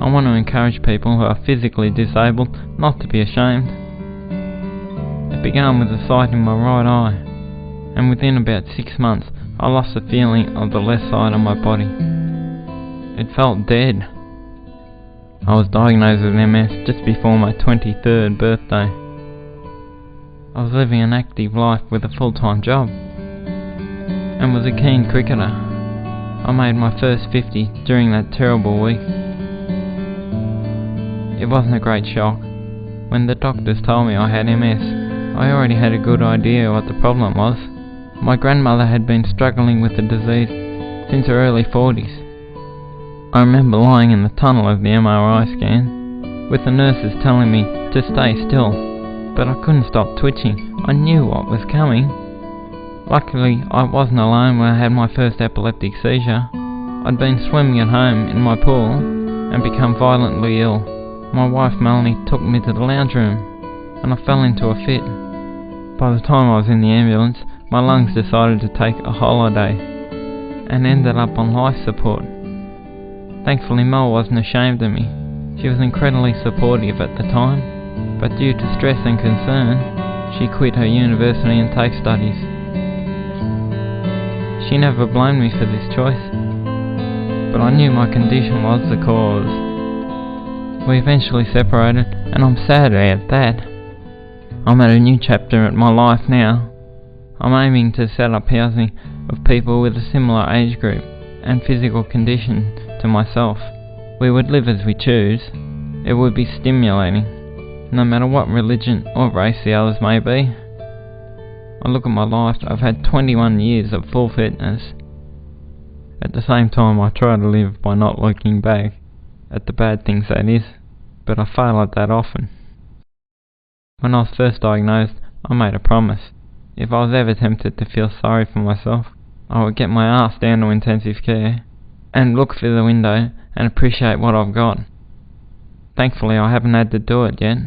I want to encourage people who are physically disabled not to be ashamed. It began with a sight in my right eye, and within about 6 months I lost the feeling of the left side of my body. It felt dead. I was diagnosed with MS just before my 23rd birthday. I was living an active life with a full-time job, and was a keen cricketer. I made my first 50 during that terrible week. It wasn't a great shock. When the doctors told me I had MS, I already had a good idea what the problem was. My grandmother had been struggling with the disease since her early 40s. I remember lying in the tunnel of the MRI scan, with the nurses telling me to stay still, but I couldn't stop twitching. I knew what was coming. Luckily, I wasn't alone when I had my first epileptic seizure. I'd been swimming at home in my pool and become violently ill. My wife Melanie took me to the lounge room, and I fell into a fit. By the time I was in the ambulance, my lungs decided to take a holiday, and ended up on life support. Thankfully, Mel wasn't ashamed of me. She was incredibly supportive at the time, but due to stress and concern, she quit her university and TAFE studies. She never blamed me for this choice, but I knew my condition was the cause. We eventually separated, and I'm sad about that. I'm at a new chapter in my life now. I'm aiming to set up housing of people with a similar age group and physical condition to myself. We would live as we choose. It would be stimulating, no matter what religion or race the others may be. I look at my life, I've had 21 years of full fitness. At the same time, I try to live by not looking back at the bad things that is, but I fail at that often. When I was first diagnosed, I made a promise. If I was ever tempted to feel sorry for myself, I would get my ass down to intensive care and look through the window and appreciate what I've got. Thankfully, I haven't had to do it yet.